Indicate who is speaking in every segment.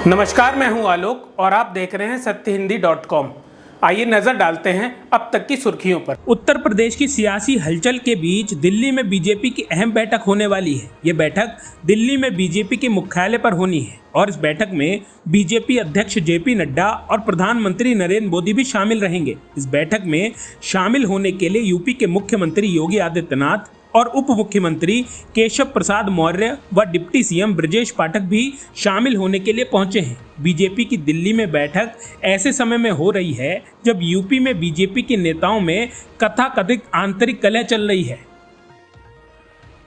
Speaker 1: नमस्कार, मैं हूं आलोक और आप देख रहे हैं सत्यहिंदी.com। आइए नजर डालते हैं अब तक की सुर्खियों पर। उत्तर प्रदेश की सियासी हलचल के बीच दिल्ली में बीजेपी की अहम बैठक होने वाली है। ये बैठक दिल्ली में बीजेपी के मुख्यालय पर होनी है और इस बैठक में बीजेपी अध्यक्ष जेपी नड्डा और प्रधानमंत्री नरेंद्र मोदी भी शामिल रहेंगे। इस बैठक में शामिल होने के लिए यूपी के मुख्यमंत्री योगी आदित्यनाथ और उप मुख्यमंत्री केशव प्रसाद मौर्य व डिप्टी सीएम ब्रजेश पाठक भी शामिल होने के लिए पहुंचे हैं। बीजेपी की दिल्ली में बैठक ऐसे समय में हो रही है जब यूपी में बीजेपी के नेताओं में कथाकथित आंतरिक कलह चल रही है।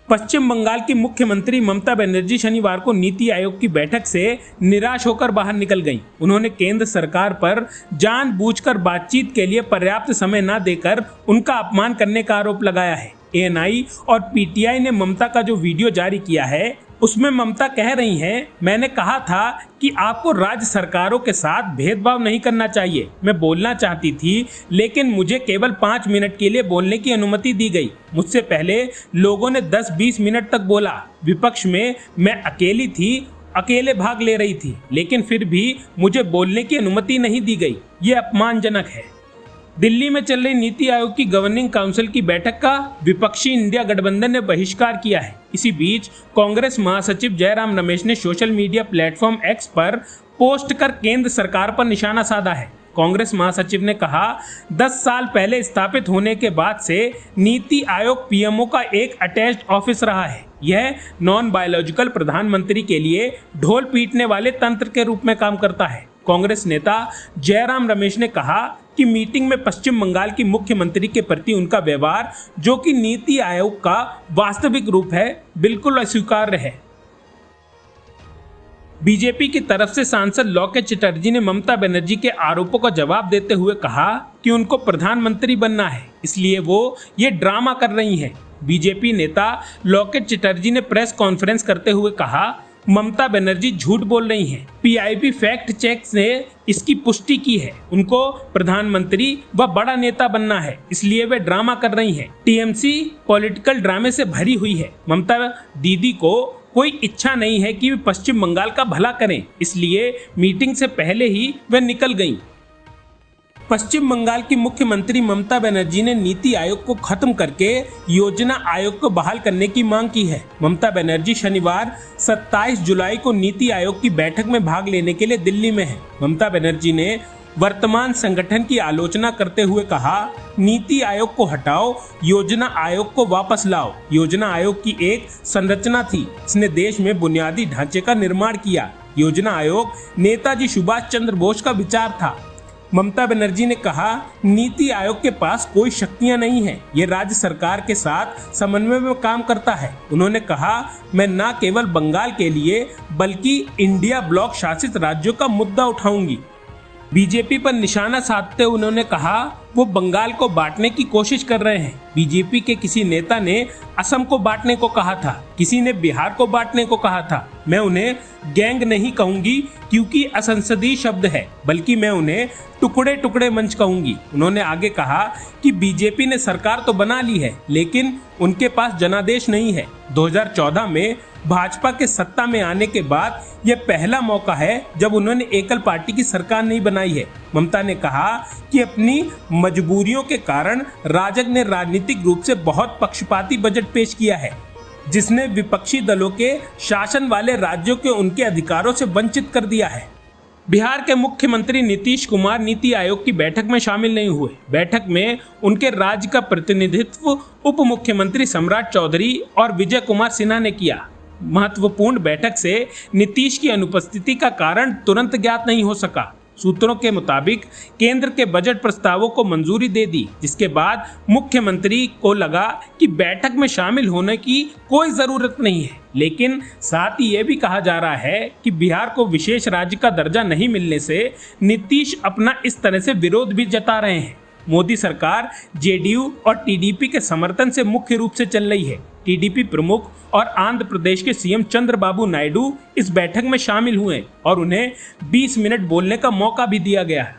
Speaker 1: पश्चिम बंगाल की मुख्यमंत्री ममता बनर्जी शनिवार को नीति आयोग की बैठक से निराश होकर बाहर निकल गईं। उन्होंने केंद्र सरकार पर जानबूझकर बातचीत के लिए पर्याप्त समय न देकर उनका अपमान करने का आरोप लगाया है। एएनआई और पीटीआई ने ममता का जो वीडियो जारी किया है उसमें ममता कह रही हैं, मैंने कहा था कि आपको राज्य सरकारों के साथ भेदभाव नहीं करना चाहिए। मैं बोलना चाहती थी लेकिन मुझे केवल 5 मिनट के लिए बोलने की अनुमति दी गई। मुझसे पहले लोगों ने 10-20 मिनट तक बोला। विपक्ष में मैं अकेली थी, अकेले भाग ले रही थी, लेकिन फिर भी मुझे बोलने की अनुमति नहीं दी गई। ये अपमानजनक है। दिल्ली में चल रही नीति आयोग की गवर्निंग काउंसिल की बैठक का विपक्षी इंडिया गठबंधन ने बहिष्कार किया है। इसी बीच कांग्रेस महासचिव जयराम रमेश ने सोशल मीडिया प्लेटफॉर्म एक्स पर पोस्ट कर केंद्र सरकार पर निशाना साधा है। कांग्रेस महासचिव ने कहा, 10 साल पहले स्थापित होने के बाद से नीति आयोग पीएमओ का एक अटैच्ड ऑफिस रहा है। यह नॉन बायोलॉजिकल प्रधानमंत्री के लिए ढोल पीटने वाले तंत्र के रूप में काम करता है। कांग्रेस नेता जयराम रमेश ने कहा कि मीटिंग में पश्चिम बंगाल की मुख्यमंत्री के प्रति उनका व्यवहार, जो कि नीति आयोग का वास्तविक रूप है, बिल्कुल अस्वीकार्य है। बीजेपी की तरफ से सांसद लॉकेट चटर्जी ने ममता बनर्जी के आरोपों का जवाब देते हुए कहा कि उनको प्रधानमंत्री बनना है, इसलिए वो ये ड्रामा कर रही हैं। बीजेपी नेता लॉकेट चटर्जी ने प्रेस कॉन्फ्रेंस करते हुए कहा, ममता बनर्जी झूठ बोल रही हैं। पीआईबी फैक्ट चेक ने इसकी पुष्टि की है। उनको प्रधानमंत्री व बड़ा नेता बनना है, इसलिए वे ड्रामा कर रही हैं। टीएमसी पॉलिटिकल ड्रामे से भरी हुई है। ममता दीदी को कोई इच्छा नहीं है कि वे पश्चिम बंगाल का भला करें, इसलिए मीटिंग से पहले ही वे निकल गईं। पश्चिम बंगाल की मुख्यमंत्री ममता बनर्जी ने नीति आयोग को खत्म करके योजना आयोग को बहाल करने की मांग की है। ममता बनर्जी शनिवार 27 जुलाई को नीति आयोग की बैठक में भाग लेने के लिए दिल्ली में है। ममता बनर्जी ने वर्तमान संगठन की आलोचना करते हुए कहा, नीति आयोग को हटाओ, योजना आयोग को वापस लाओ। योजना आयोग की एक संरचना थी, इसने देश में बुनियादी ढांचे का निर्माण किया। योजना आयोग नेताजी सुभाष चंद्र बोस का विचार था। ममता बनर्जी ने कहा, नीति आयोग के पास कोई शक्तियां नहीं है, ये राज्य सरकार के साथ समन्वय में काम करता है। उन्होंने कहा, मैं न केवल बंगाल के लिए बल्कि इंडिया ब्लॉक शासित राज्यों का मुद्दा उठाऊंगी। बीजेपी पर निशाना साधते उन्होंने कहा, वो बंगाल को बांटने की कोशिश कर रहे हैं। बीजेपी के किसी नेता ने असम को बांटने को कहा था, किसी ने बिहार को बांटने को कहा था। मैं उन्हें गैंग नहीं कहूंगी क्योंकि असंसदीय शब्द है, बल्कि मैं उन्हें टुकड़े टुकड़े मंच कहूंगी। उन्होंने आगे कहा कि बीजेपी ने सरकार तो बना ली है, लेकिन उनके पास जनादेश नहीं है। 2014 में भाजपा के सत्ता में आने के बाद यह पहला मौका है जब उन्होंने एकल पार्टी की सरकार नहीं बनाई है। ममता ने कहा कि अपनी मजबूरियों के कारण राजग ने राजनीतिक रूप से बहुत पक्षपाती बजट पेश किया है, जिसने विपक्षी दलों के शासन वाले राज्यों के उनके अधिकारों से वंचित कर दिया है। बिहार के मुख्यमंत्री नीतीश कुमार नीति आयोग की बैठक में शामिल नहीं हुए। बैठक में उनके राज्य का प्रतिनिधित्व उप मुख्यमंत्री सम्राट चौधरी और विजय कुमार सिन्हा ने किया। महत्वपूर्ण बैठक से नीतीश की अनुपस्थिति का कारण तुरंत ज्ञात नहीं हो सका। सूत्रों के मुताबिक केंद्र के बजट प्रस्तावों को मंजूरी दे दी, जिसके बाद मुख्यमंत्री को लगा कि बैठक में शामिल होने की कोई जरूरत नहीं है। लेकिन साथ ही ये भी कहा जा रहा है कि बिहार को विशेष राज्य का दर्जा नहीं मिलने से नीतीश अपना इस तरह से विरोध भी जता रहे हैं। मोदी सरकार जेडीयू और टीडीपी के समर्थन से मुख्य रूप से चल रही है। टीडीपी प्रमुख और आंध्र प्रदेश के सीएम चंद्रबाबू नायडू इस बैठक में शामिल हुए और उन्हें 20 मिनट बोलने का मौका भी दिया गया है।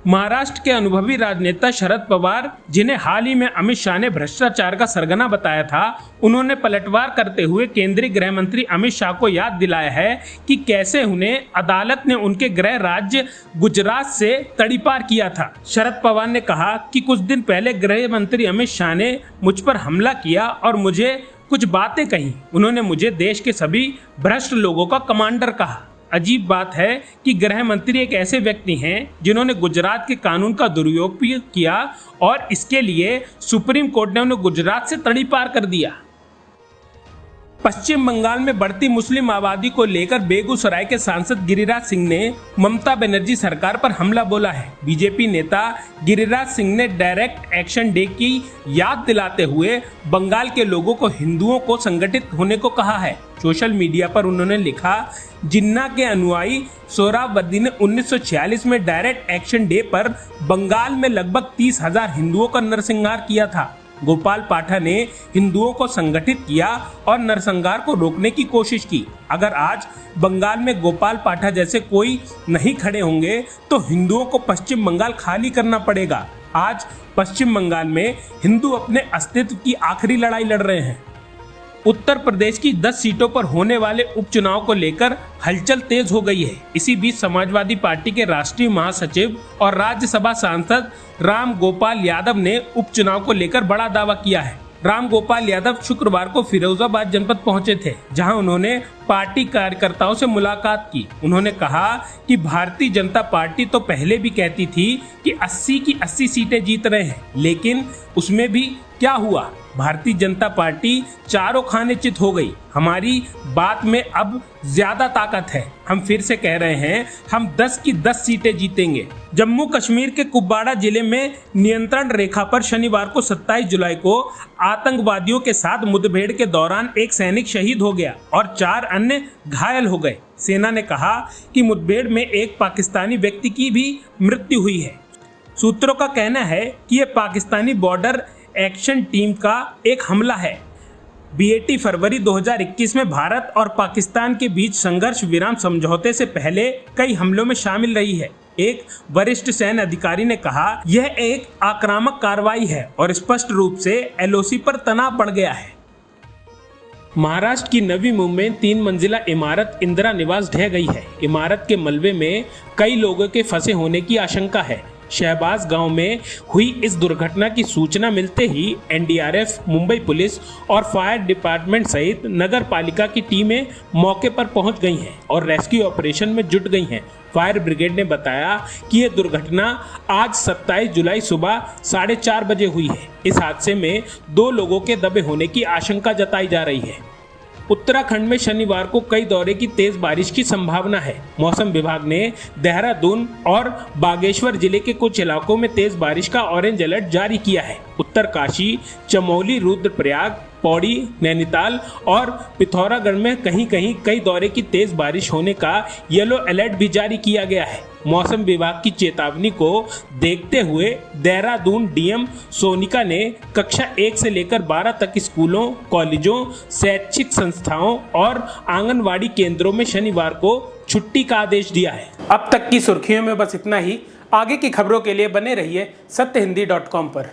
Speaker 1: महाराष्ट्र के अनुभवी राजनेता शरद पवार, जिन्हें हाल ही में अमित शाह ने भ्रष्टाचार का सरगना बताया था, उन्होंने पलटवार करते हुए केंद्रीय गृह मंत्री अमित शाह को याद दिलाया है कि कैसे उन्हें अदालत ने उनके गृह राज्य गुजरात से तड़ीपार किया था। शरद पवार ने कहा कि कुछ दिन पहले गृह मंत्री अमित शाह ने मुझ पर हमला किया और मुझे कुछ बातें कही। उन्होंने मुझे देश के सभी भ्रष्ट लोगों का कमांडर कहा। अजीब बात है कि गृह मंत्री एक ऐसे व्यक्ति हैं जिन्होंने गुजरात के कानून का दुरुपयोग किया और इसके लिए सुप्रीम कोर्ट ने उन्हें गुजरात से तड़ीपार कर दिया। पश्चिम बंगाल में बढ़ती मुस्लिम आबादी को लेकर बेगूसराय के सांसद गिरिराज सिंह ने ममता बनर्जी सरकार पर हमला बोला है। बीजेपी नेता गिरिराज सिंह ने डायरेक्ट एक्शन डे की याद दिलाते हुए बंगाल के लोगों को हिंदुओं को संगठित होने को कहा है। सोशल मीडिया पर उन्होंने लिखा, जिन्ना के अनुयायी सोहरावर्दी ने 1946 में डायरेक्ट एक्शन डे पर बंगाल में लगभग 30,000 हिंदुओं का नरसंहार किया था। गोपाल पाठा ने हिंदुओं को संगठित किया और नरसंहार को रोकने की कोशिश की। अगर आज बंगाल में गोपाल पाठा जैसे कोई नहीं खड़े होंगे तो हिंदुओं को पश्चिम बंगाल खाली करना पड़ेगा। आज पश्चिम बंगाल में हिंदू अपने अस्तित्व की आखिरी लड़ाई लड़ रहे हैं। उत्तर प्रदेश की 10 सीटों पर होने वाले उपचुनाव को लेकर हलचल तेज हो गई है। इसी बीच समाजवादी पार्टी के राष्ट्रीय महासचिव और राज्यसभा सांसद राम गोपाल यादव ने उपचुनाव को लेकर बड़ा दावा किया है। राम गोपाल यादव शुक्रवार को फिरोजाबाद जनपद पहुंचे थे, जहां उन्होंने पार्टी कार्यकर्ताओं से मुलाकात की। उन्होंने कहा कि भारतीय जनता पार्टी तो पहले भी कहती थी कि 80 की 80 सीटें जीत रहे हैं, लेकिन उसमें भी क्या हुआ, भारतीय जनता पार्टी चारों खाने चित हो गई। हमारी बात में अब ज्यादा ताकत है। हम फिर से कह रहे हैं, हम 10 की 10 सीटें जीतेंगे। जम्मू कश्मीर के कुपवाड़ा जिले में नियंत्रण रेखा पर शनिवार को 27 जुलाई को आतंकवादियों के साथ मुठभेड़ के दौरान एक सैनिक शहीद हो गया और 4 अन्य घायल हो गए। सेना ने कहा कि मुठभेड़ में एक पाकिस्तानी व्यक्ति की भी मृत्यु हुई है। सूत्रों का कहना है कि यह पाकिस्तानी बॉर्डर एक्शन टीम का एक हमला है। BAT फरवरी 2021 में भारत और पाकिस्तान के बीच संघर्ष विराम समझौते से पहले कई हमलों में शामिल रही है। एक वरिष्ठ सैन्य अधिकारी ने कहा, यह एक आक्रामक कार्रवाई है और स्पष्ट रूप से LOC पर तनाव बढ़ गया है। महाराष्ट्र की नवी मुंबई में 3 मंजिला इमारत इंदिरा निवास ढह गई है। इमारत के मलबे में कई लोगों के फंसे होने की आशंका है। शहबाज गांव में हुई इस दुर्घटना की सूचना मिलते ही NDRF, मुंबई पुलिस और फायर डिपार्टमेंट सहित नगर पालिका की टीमें मौके पर पहुंच गई हैं और रेस्क्यू ऑपरेशन में जुट गई हैं। फायर ब्रिगेड ने बताया कि यह दुर्घटना आज 27 जुलाई सुबह 4:30 बजे हुई है। इस हादसे में 2 लोगों के दबे होने की आशंका जताई जा रही है। उत्तराखंड में शनिवार को कई दौरे की तेज बारिश की संभावना है। मौसम विभाग ने देहरादून और बागेश्वर जिले के कुछ इलाकों में तेज बारिश का ऑरेंज अलर्ट जारी किया है। उत्तरकाशी, चमोली, रुद्रप्रयाग, पौड़ी, नैनीताल और पिथौरागढ़ में कहीं कहीं कई दौरे की तेज बारिश होने का येलो अलर्ट भी जारी किया गया है। मौसम विभाग की चेतावनी को देखते हुए देहरादून DM सोनिका ने कक्षा 1 से लेकर 12 तक स्कूलों, कॉलेजों, शैक्षिक संस्थाओं और आंगनवाड़ी केंद्रों में शनिवार को छुट्टी का आदेश दिया है। अब तक की सुर्खियों में बस इतना ही। आगे की खबरों के लिए बने रहिए सत्यहिंदी.com पर।